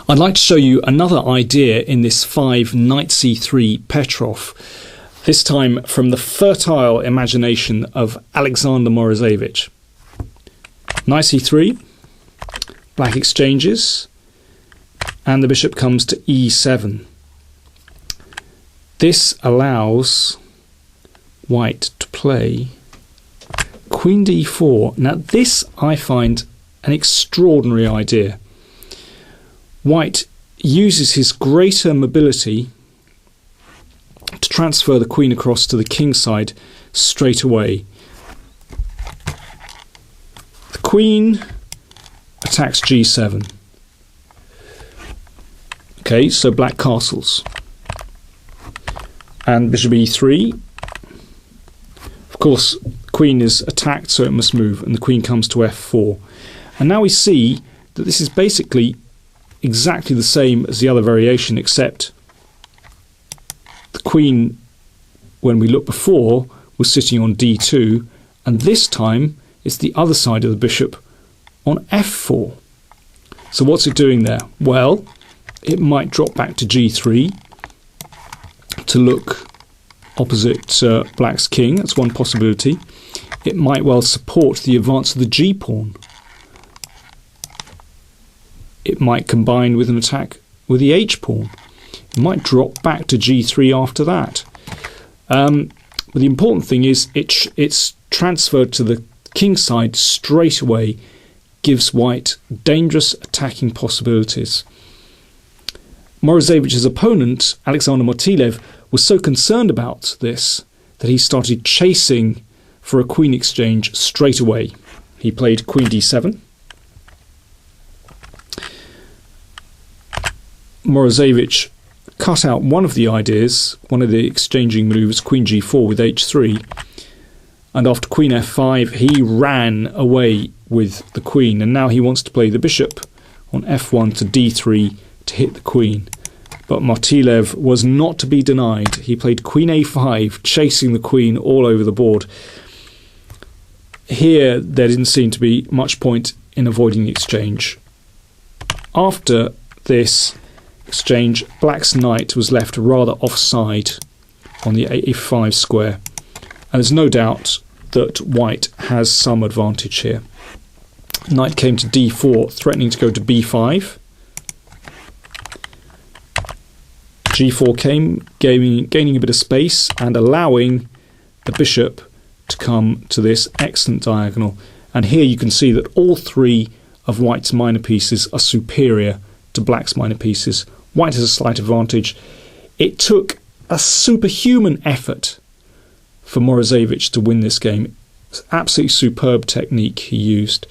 I'd like to show you another idea in this 5 knight c3 Petrov, this time from the fertile imagination of Alexander Morozevich. Knight c3, black exchanges, and the bishop comes to e7. This allows white to play queen d4. Now this I find an extraordinary idea. White uses his greater mobility to transfer the queen across to the king side straight away. The queen attacks g7. Okay, so black castles. And bishop e3. Of course, the queen is attacked, so it must move, and the queen comes to f4. And now we see that this is basically exactly the same as the other variation, except the queen, when we looked before, was sitting on d2, and this time it's the other side of the bishop on f4. So what's it doing there? Well, it might drop back to g3 to look opposite black's king. That's one possibility. It might well support the advance of the g-pawn. It might combine with an attack with the h-pawn. It might drop back to g3 after that. But the important thing is it's transferred to the king side straight away, gives white dangerous attacking possibilities. Morozevich's opponent, Alexander Motilev, was so concerned about this that he started chasing for a queen exchange straight away. He played queen d7. Morozevich cut out one of the ideas, one of the exchanging moves, queen g4 with h3, and after queen f5 he ran away with the queen, and now he wants to play the bishop on f1 to d3 to hit the queen. But Motilev was not to be denied. He played queen a5, chasing the queen all over the board. Here there didn't seem to be much point in avoiding the exchange. After this exchange, black's knight was left rather offside on the a5 square, and there's no doubt that white has some advantage here. Knight came to d4, threatening to go to b5. g4 came, gaining a bit of space and allowing the bishop to come to this excellent diagonal. And here you can see that all three of white's minor pieces are superior to black's minor pieces. White has a slight advantage. It took a superhuman effort for Morozevich to win this game. It's absolutely superb technique he used.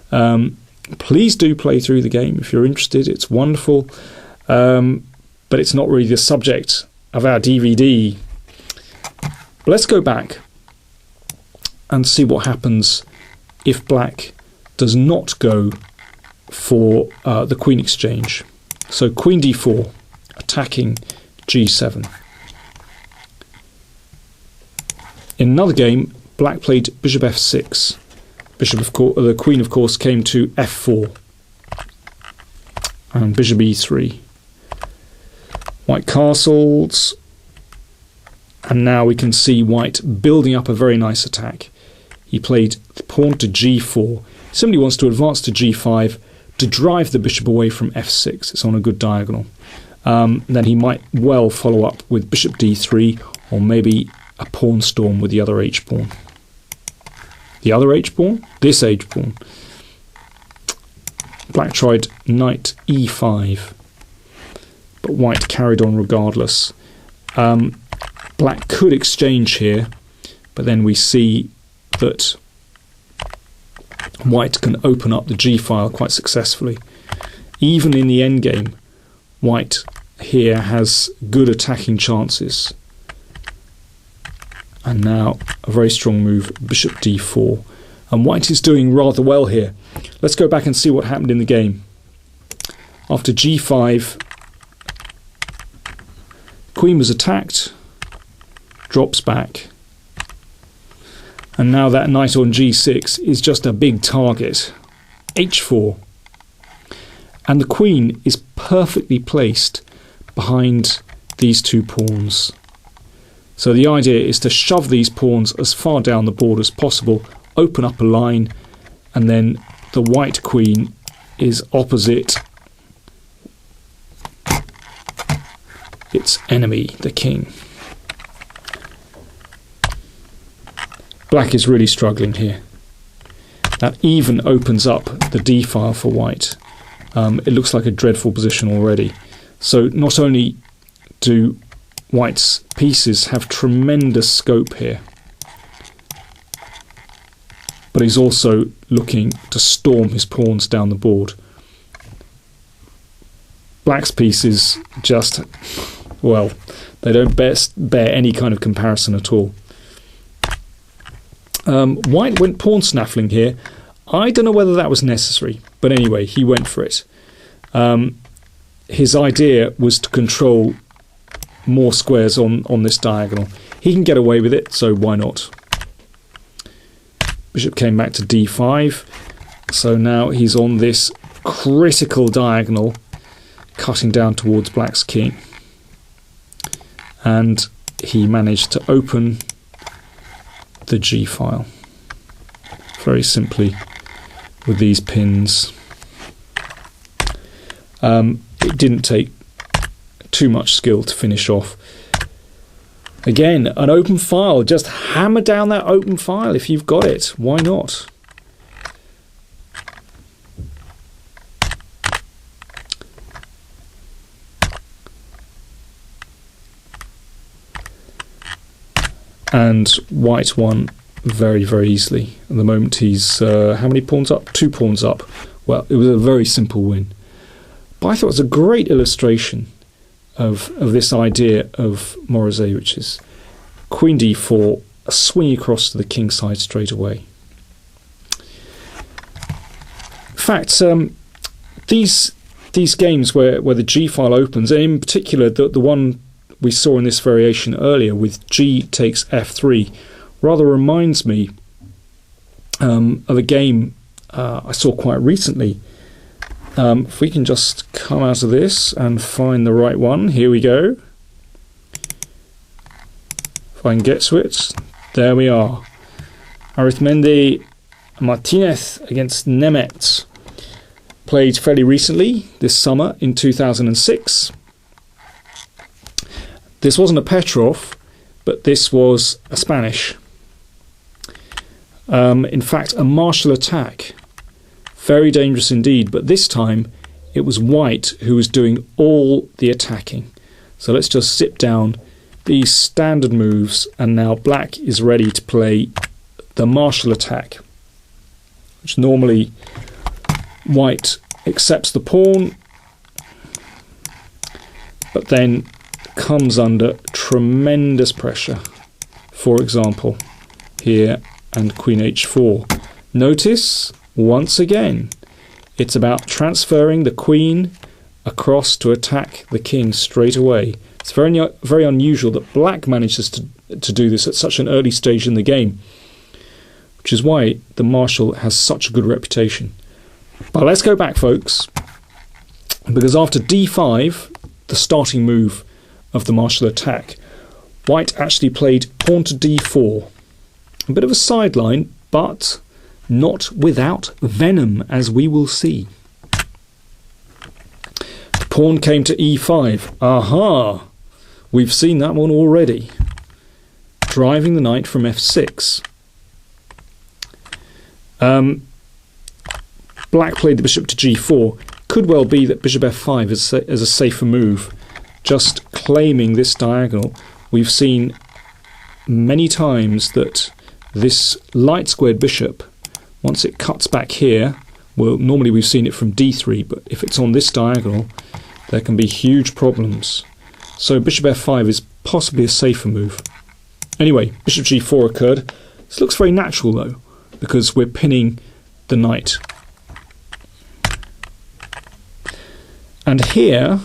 Please do play through the game if you're interested. It's wonderful. But it's not really the subject of our DVD. But let's go back and see what happens if black does not go for the queen exchange. So queen d4, attacking g7. In another game, black played bishop f6. The queen, of course, came to f4. And bishop e3. White castles, and now we can see white building up a very nice attack. He played the pawn to g4. He simply wants to advance to g5 to drive the bishop away from f6. It's on a good diagonal. Then he might well follow up with bishop d3, or maybe a pawn storm with the other h-pawn. The other h-pawn? This h-pawn. Black tried knight e5. But white carried on regardless. Black could exchange here, but then we see that white can open up the g-file quite successfully. Even in the endgame, white here has good attacking chances. And now a very strong move, bishop d4. And white is doing rather well here. Let's go back and see what happened in the game. After g5, queen was attacked, drops back, and now that knight on g6 is just a big target. h4. And the queen is perfectly placed behind these two pawns. So the idea is to shove these pawns as far down the board as possible, open up a line, and then the white queen is opposite its enemy, the king. Black is really struggling here. That even opens up the d file for white. It looks like a dreadful position already. So not only do white's pieces have tremendous scope here, but he's also looking to storm his pawns down the board. Black's pieces just, well, they don't bear any kind of comparison at all. White went pawn snaffling here. I don't know whether that was necessary, but anyway, he went for it. His idea was to control more squares on this diagonal. He can get away with it, so why not? Bishop came back to d5, so now he's on this critical diagonal, cutting down towards black's king. And he managed to open the g file very simply with these pins. It didn't take too much skill to finish off. Again, an open file. Just hammer down that open file if you've got it. Why not? And white won very, very easily. At the moment he's, how many pawns up? 2 pawns up. Well, it was a very simple win. But I thought it was a great illustration of this idea of Morado, which is queen d4, a swing across to the king side straight away. In fact, these games where the g file opens, and in particular the one we saw in this variation earlier with g takes f3, rather reminds me of a game I saw quite recently. If we can just come out of this and find the right one, here we go. If I can get to it, there we are. Arizmendi Martinez against Nemeth, played fairly recently this summer in 2006. This wasn't a Petrov, but this was a Spanish. In fact, a martial attack. Very dangerous indeed, but this time it was white who was doing all the attacking. So let's just zip down these standard moves, and now black is ready to play the martial attack, which normally white accepts the pawn, but then comes under tremendous pressure. For example, here and queen h4. Notice, once again, it's about transferring the queen across to attack the king straight away. It's very, very unusual that black manages to do this at such an early stage in the game, which is why the marshal has such a good reputation. But let's go back, folks, because after d5, the starting move of the martial attack, white actually played pawn to d4. A bit of a sideline, but not without venom, as we will see. The pawn came to e5. Aha! We've seen that one already. Driving the knight from f6. Black played the bishop to g4. Could well be that bishop f5 is a safer move. Just claiming this diagonal. We've seen many times that this light squared bishop, once it cuts back here, well, normally we've seen it from d3, but if it's on this diagonal, there can be huge problems. So bishop f5 is possibly a safer move. Anyway, bishop g4 occurred. This looks very natural though, because we're pinning the knight. And here,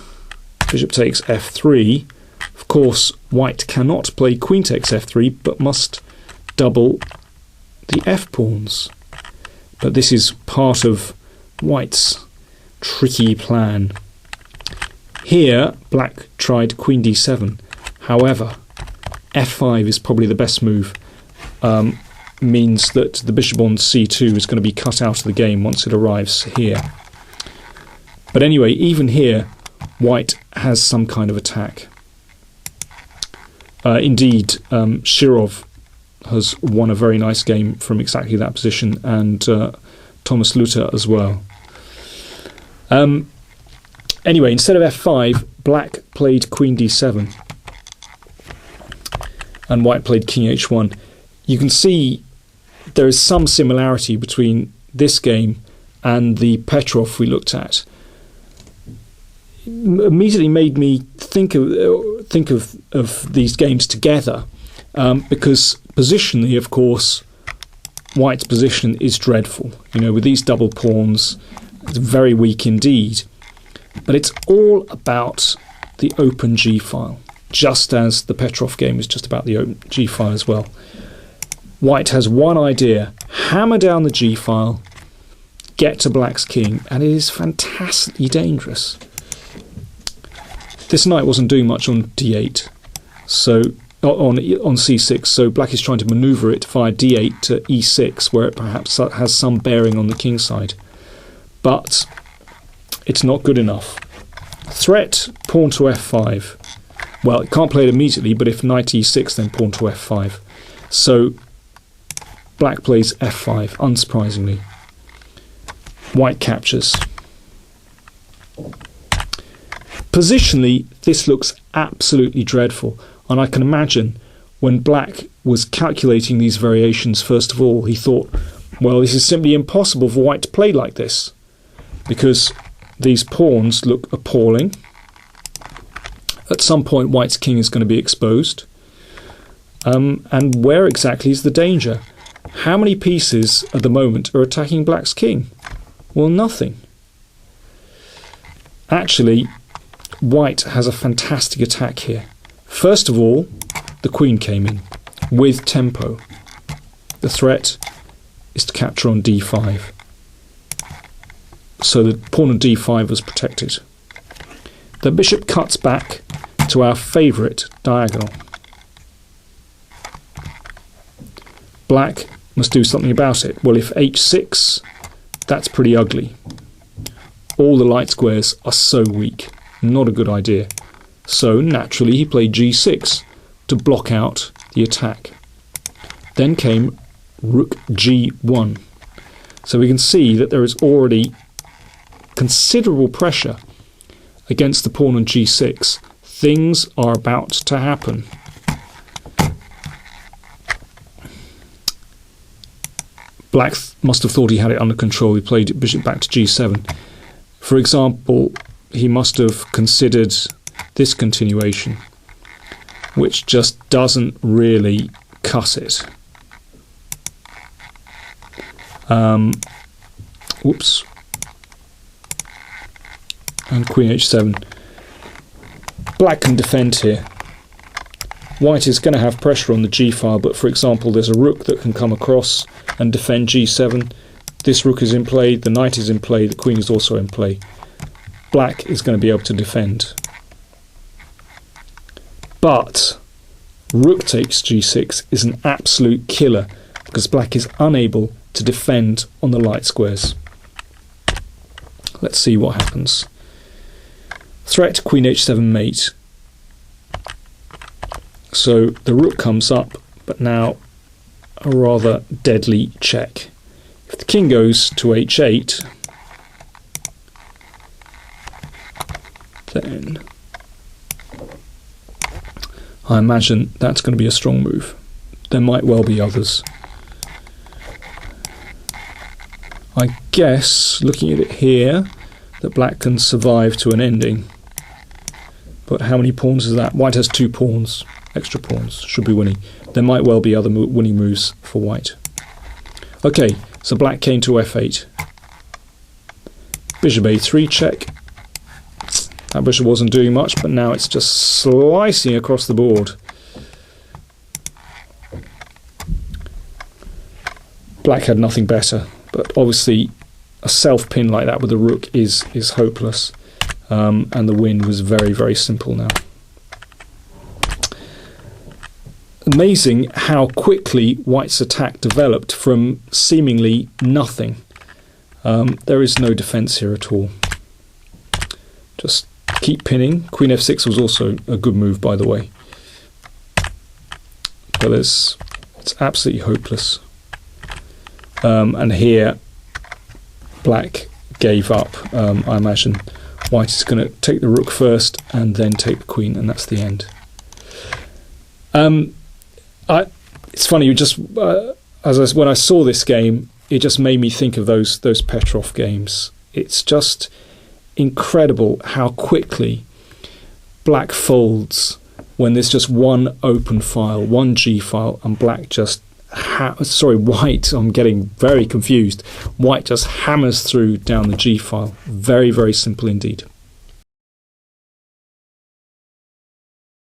bishop takes f3. Of course, white cannot play queen takes f3, but must double the f pawns. But this is part of white's tricky plan. Here, black tried queen d7. However, f5 is probably the best move. Means that the bishop on c2 is going to be cut out of the game once it arrives here. But anyway, even here, white has some kind of attack. Indeed, Shirov has won a very nice game from exactly that position, and Thomas Luther as well. Anyway, instead of f5, black played queen d7 and white played king h1. You can see there is some similarity between this game and the Petrov we looked at. It immediately made me think of these games together, because positionally, of course, white's position is dreadful. You know, with these double pawns, it's very weak indeed. But it's all about the open G file, just as the Petrov game is just about the open G file as well. White has one idea: hammer down the G file, get to black's king, and it is fantastically dangerous. This knight wasn't doing much on d8, so on c6, so black is trying to manoeuvre it via d8 to e6, where it perhaps has some bearing on the king side. But it's not good enough. Threat, pawn to f5. Well, it can't play it immediately, but if knight e6, then pawn to f5. So black plays f5, unsurprisingly. White captures. Positionally, this looks absolutely dreadful, and I can imagine when black was calculating these variations, first of all, he thought, well, this is simply impossible for white to play like this, because these pawns look appalling. At some point, white's king is going to be exposed. And where exactly is the danger? How many pieces at the moment are attacking black's king? Well, nothing. Actually, white has a fantastic attack here. First of all, the queen came in with tempo. The threat is to capture on d5. So the pawn on d5 was protected. The bishop cuts back to our favourite diagonal. Black must do something about it. Well, if h6, that's pretty ugly. All the light squares are so weak. Not a good idea. So naturally he played g6 to block out the attack. Then came rook g1. So we can see that there is already considerable pressure against the pawn on g6. Things are about to happen. Black must have thought he had it under control. He played bishop back to g7. For example, he must have considered this continuation, which just doesn't really cut it. Whoops. And queen h7. Black can defend here. White is going to have pressure on the g file, but for example, there's a rook that can come across and defend g7. This rook is in play, the knight is in play, the queen is also in play. Black is going to be able to defend. But rook takes g6 is an absolute killer, because black is unable to defend on the light squares. Let's see what happens. Threat, queen h7 mate. So the rook comes up, but now a rather deadly check. If the king goes to h8, then I imagine that's going to be a strong move. There might well be others. I guess, looking at it here, that black can survive to an ending. But how many pawns is that? White has 2 pawns, extra pawns, should be winning. There might well be other winning moves for white. Okay, so black came to f8. Bishop a3 check. That bishop wasn't doing much, but now it's just slicing across the board. Black had nothing better, but obviously a self pin like that with the rook is hopeless, and the win was very, very simple now. Amazing how quickly White's attack developed from seemingly nothing. There is no defence here at all. Just keep pinning. Queen f6 was also a good move, by the way. But it's absolutely hopeless. And here, Black gave up. I imagine White is going to take the rook first and then take the queen, and that's the end. It's funny, when I saw this game, it just made me think of those Petrov games. It's just incredible how quickly Black folds when there's just one open file, one G file, and Black just White, I'm getting very confused. White just hammers through down the G file. Very, very simple indeed.